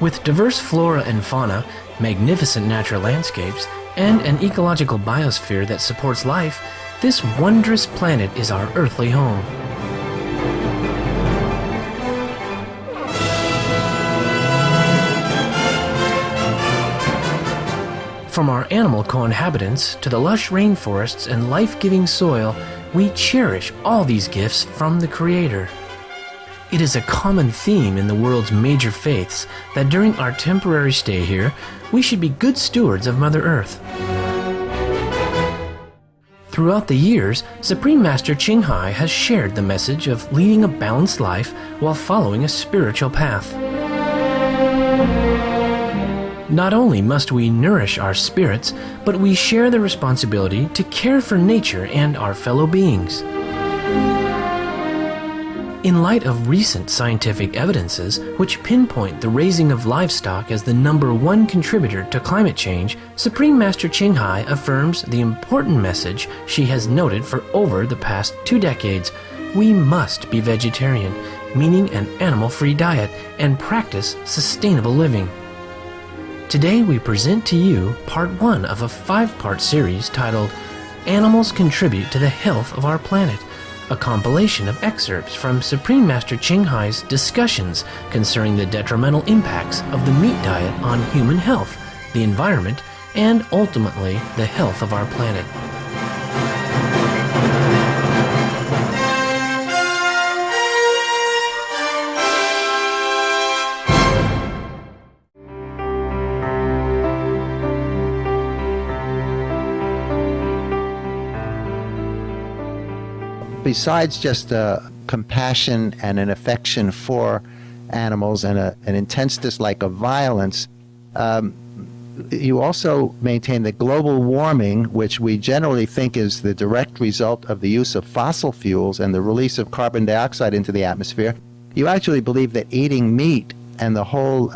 With diverse flora and fauna, magnificent natural landscapes, and an ecological biosphere that supports life, this wondrous planet is our earthly home. From our animal co-inhabitants to the lush rainforests and life-giving soil, we cherish all these gifts from the Creator. It is a common theme in the world's major faiths that during our temporary stay here, we should be good stewards of Mother Earth. Throughout the years, Supreme Master Ching Hai has shared the message of leading a balanced life while following a spiritual path. Not only must we nourish our spirits, but we share the responsibility to care for nature and our fellow beings. In light of recent scientific evidences which pinpoint the raising of livestock as the #1 contributor to climate change, Supreme Master Ching Hai affirms the important message she has noted for over the past 2 decades. We must be vegetarian, meaning an animal-free diet, and practice sustainable living. Today we present to you part 1 of a 5-part series titled Animals Contribute to the Health of Our Planet, a compilation of excerpts from Supreme Master Ching Hai's discussions concerning the detrimental impacts of the meat diet on human health, the environment, and ultimately the health of our planet. Besides just a compassion and an affection for animals and an intense dislike of violence, you also maintain that global warming, which we generally think is the direct result of the use of fossil fuels and the release of carbon dioxide into the atmosphere, you actually believe that eating meat and the whole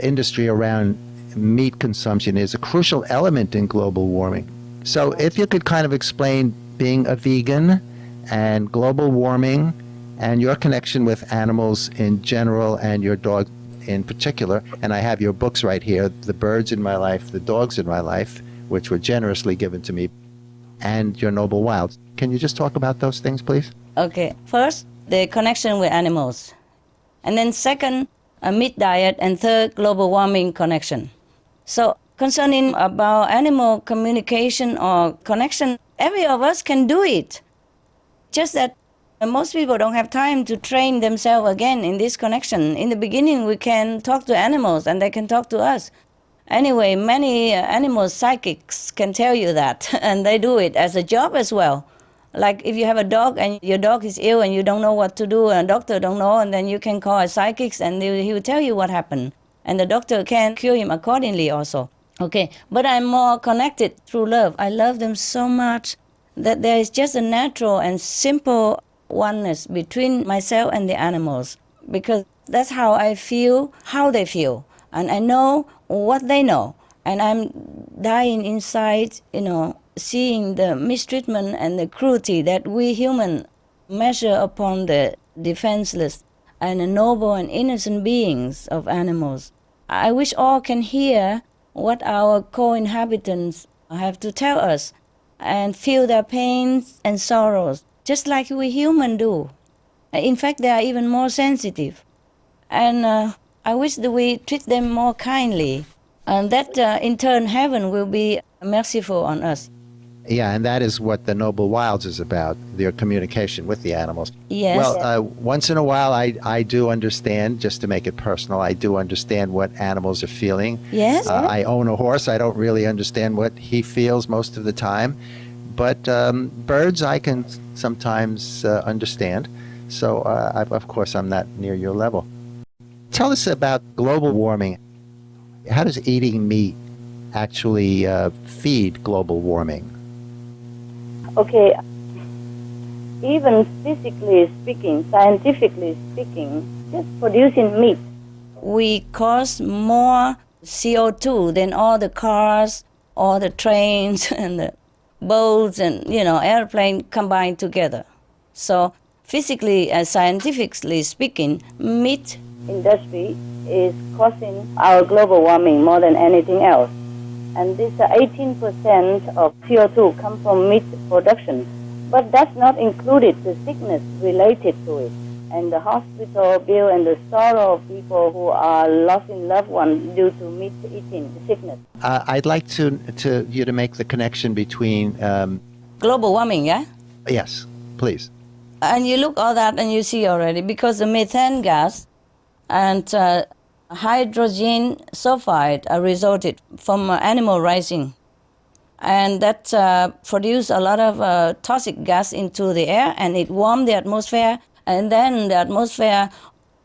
industry around meat consumption is a crucial element in global warming. So if you could kind of explain being a vegan and global warming and your connection with animals in general and your dog in particular. And I have your books right here, The Birds in My Life, The Dogs in My Life, which were generously given to me, and Your Noble Wilds. Can you just talk about those things, please? Okay. First, the connection with animals. And then second, a meat diet. And third, global warming connection. So concerning about animal communication or connection, every of us can do it. Just that most people don't have time to train themselves again in this connection. In the beginning, we can talk to animals and they can talk to us. Anyway, many animal psychics can tell you that, and they do it as a job as well. Like if you have a dog and your dog is ill and you don't know what to do, and a doctor don't know, and then you can call a psychic and he will tell you what happened. And the doctor can cure him accordingly also. Okay, but I'm more connected through love. I love them so much that there is just a natural and simple oneness between myself and the animals, because that's how I feel, how they feel, and I know what they know. And I'm dying inside, seeing the mistreatment and the cruelty that we humans measure upon the defenseless and the noble and innocent beings of animals. I wish all can hear what our co-inhabitants have to tell us and feel their pains and sorrows, just like we humans do. In fact, they are even more sensitive. And I wish that we treat them more kindly, and that in turn heaven will be merciful on us. Yeah, and that is what the Noble Wilds is about, their communication with the animals. Yes. Well, once in a while I do understand, just to make it personal, I do understand what animals are feeling. Yes. I own a horse. I don't really understand what he feels most of the time. But birds I can sometimes understand. So, of course, I'm not near your level. Tell us about global warming. How does eating meat actually feed global warming? Okay, even physically speaking, scientifically speaking, just producing meat, we cause more CO2 than all the cars, all the trains, and the boats, and, airplane combined together. So physically and scientifically speaking, meat industry is causing our global warming more than anything else. And this 18% of CO2 come from meat production. But that's not included the sickness related to it, and the hospital bill and the sorrow of people who are losing loved ones due to meat eating sickness. I'd like you to make the connection between. Global warming, yeah? Yes, please. And you look all that and you see already, because the methane gas and hydrogen sulfide are resulted from animal rising. And that produce a lot of toxic gas into the air, and it warm the atmosphere, and then the atmosphere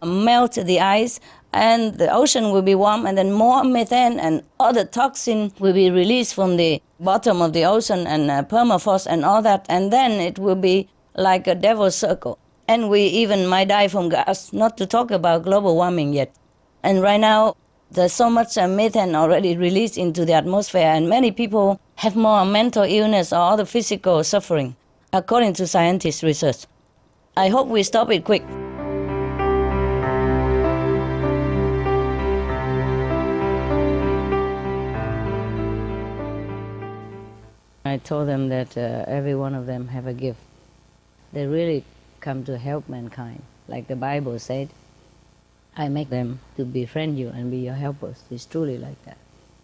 melt the ice, and the ocean will be warm, and then more methane and other toxin will be released from the bottom of the ocean, and permafrost and all that, and then it will be like a devil's circle. And we even might die from gas, not to talk about global warming yet. And right now, there's so much methane already released into the atmosphere, and many people have more mental illness or other physical suffering, according to scientists' research. I hope we stop it quick. I told them that every one of them have a gift. They really come to help mankind. Like the Bible said, I make them to befriend you and be your helpers. It's truly like that.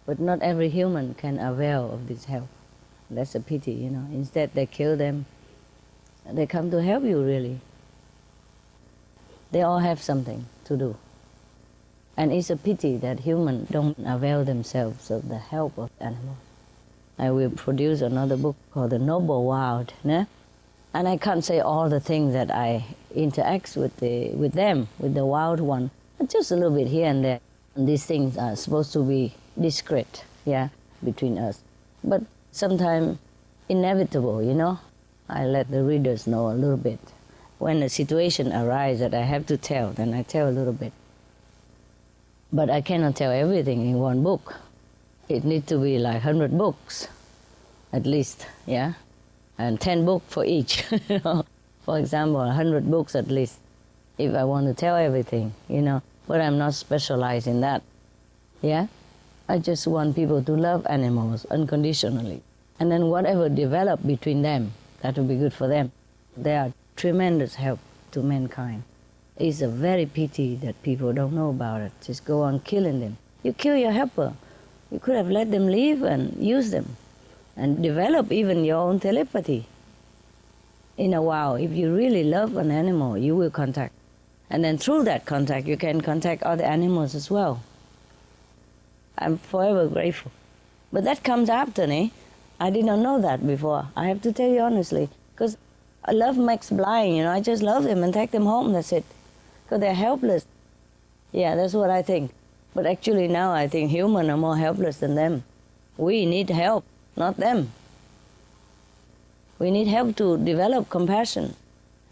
But not every human can avail of this help. That's a pity, you know. Instead, they kill them. They come to help you, really. They all have something to do. And it's a pity that humans don't avail themselves of the help of animals. I will produce another book called The Noble Wild. Né? And I can't say all the things that I interact with them, with the wild one. Just a little bit here and there. And these things are supposed to be discreet, yeah, between us. But sometimes inevitable, you know. I let the readers know a little bit. When a situation arises that I have to tell, then I tell a little bit. But I cannot tell everything in one book. It needs to be like 100 books, at least, yeah? And 10 books for each, you know. For example, 100 books at least, if I want to tell everything, you know. But I'm not specialized in that, yeah? I just want people to love animals unconditionally. And then whatever develop between them, that will be good for them. They are tremendous help to mankind. It's a very pity that people don't know about it. Just go on killing them. You kill your helper. You could have let them live and use them and develop even your own telepathy. In a while, if you really love an animal, you will contact. And then through that contact, you can contact other animals as well. I'm forever grateful. But that comes after, eh? I did not know that before. I have to tell you honestly. Because love makes blind, you know. I just love them and take them home, that's it. Because they're helpless. Yeah, that's what I think. But actually now I think humans are more helpless than them. We need help, not them. We need help to develop compassion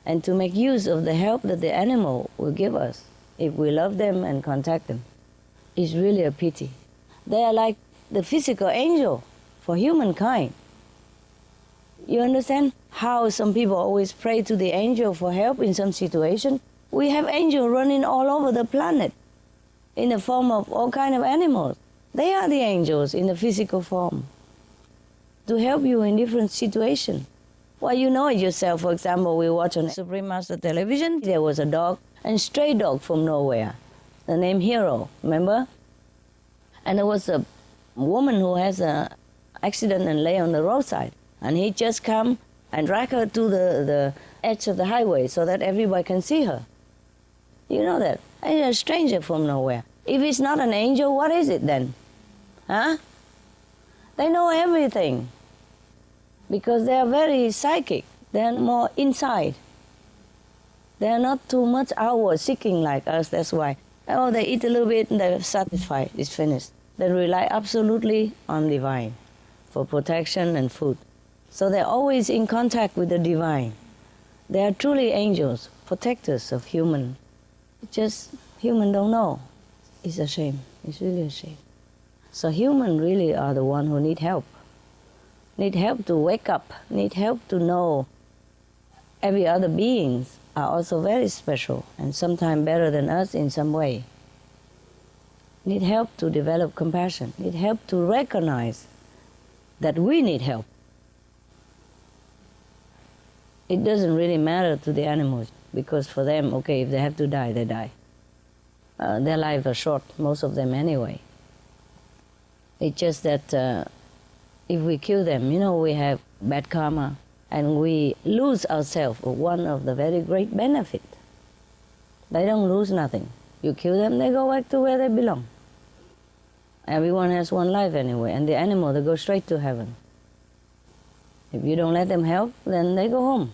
and to make use of the help that the animal will give us if we love them and contact them. It's really a pity. They are like the physical angel for humankind. You understand how some people always pray to the angel for help in some situation? We have angels running all over the planet in the form of all kinds of animals. They are the angels in the physical form to help you in different situations. Well, you know it yourself. For example, we watch on Supreme Master Television. There was a dog, a stray dog from nowhere, the name Hero, remember? And there was a woman who has an accident and lay on the roadside. And he just come and drag her to the edge of the highway so that everybody can see her. You know that? And a stranger from nowhere. If it's not an angel, what is it then? Huh? They know everything. Because they are very psychic. They are more inside. They are not too much outward seeking like us, that's why. Oh, they eat a little bit and they're satisfied, it's finished. They rely absolutely on divine for protection and food. So they're always in contact with the divine. They are truly angels, protectors of human. Just human don't know. It's a shame. It's really a shame. So humans really are the one who need help. Need help to wake up, need help to know every other beings are also very special and sometimes better than us in some way. Need help to develop compassion, need help to recognize that we need help. It doesn't really matter to the animals because for them, okay, if they have to die, they die. Their lives are short, most of them anyway. It's just that if we kill them, we have bad karma and we lose ourselves, one of the very great benefits. They don't lose nothing. You kill them, they go back to where they belong. Everyone has one life anyway, and the animal, they go straight to heaven. If you don't let them help, then they go home.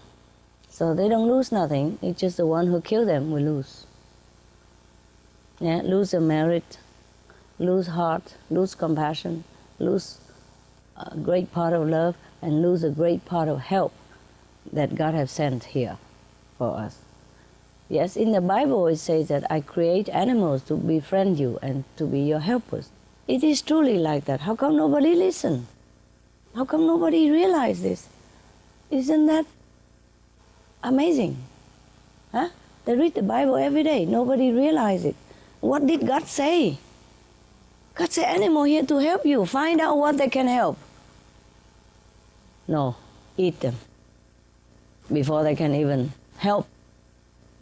So they don't lose nothing, it's just the one who killed them will lose. Yeah, lose a merit, lose heart, lose compassion, lose a great part of love, and lose a great part of help that God has sent here for us. Yes, in the Bible it says that I create animals to befriend you and to be your helpers. It is truly like that. How come nobody listens? How come nobody realizes this? Isn't that amazing? Huh? They read the Bible every day. Nobody realizes it. What did God say? God said, animal here to help you. Find out what they can help. No, eat them. Before they can even help,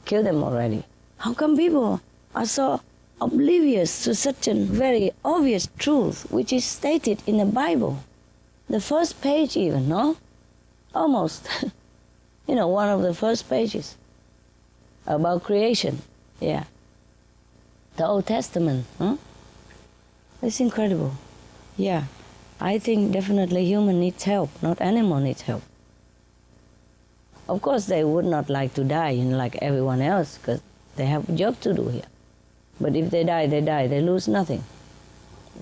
kill them already. How come people are so oblivious to such a very obvious truth which is stated in the Bible? The first page even, no? Almost. One of the first pages about creation. Yeah. The Old Testament. Huh? It's incredible. Yeah. I think definitely human needs help, not animal needs help. Of course, they would not like to die, like everyone else, because they have a job to do here. But if they die, they lose nothing.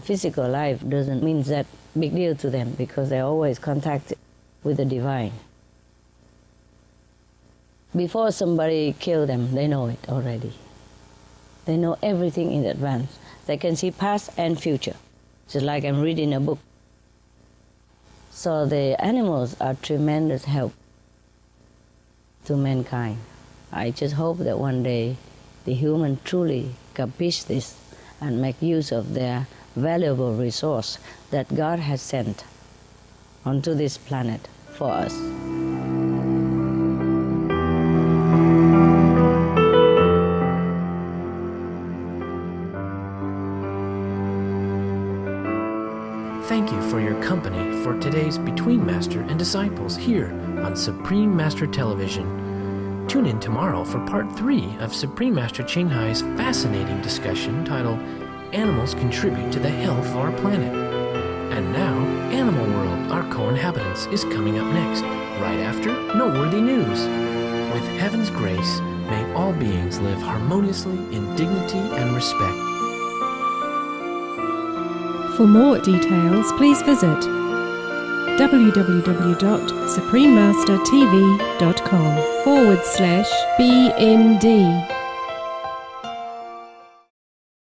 Physical life doesn't mean that big deal to them because they're always contacted with the divine. Before somebody kills them, they know it already. They know everything in advance. They can see past and future, just like I'm reading a book. So the animals are tremendous help to mankind. I just hope that one day the human truly capish this and make use of their valuable resource that God has sent onto this planet for us. Thank you for your company for today's Between Master and Disciples here on Supreme Master Television. Tune in tomorrow for part 3 of Supreme Master Ching Hai's fascinating discussion titled Animals Contribute to the Health of Our Planet. And now, Animal World, Our Co-Inhabitants is coming up next, right after Noteworthy News. With heaven's grace, may all beings live harmoniously in dignity and respect. For more details, please visit www.suprememastertv.com/BMD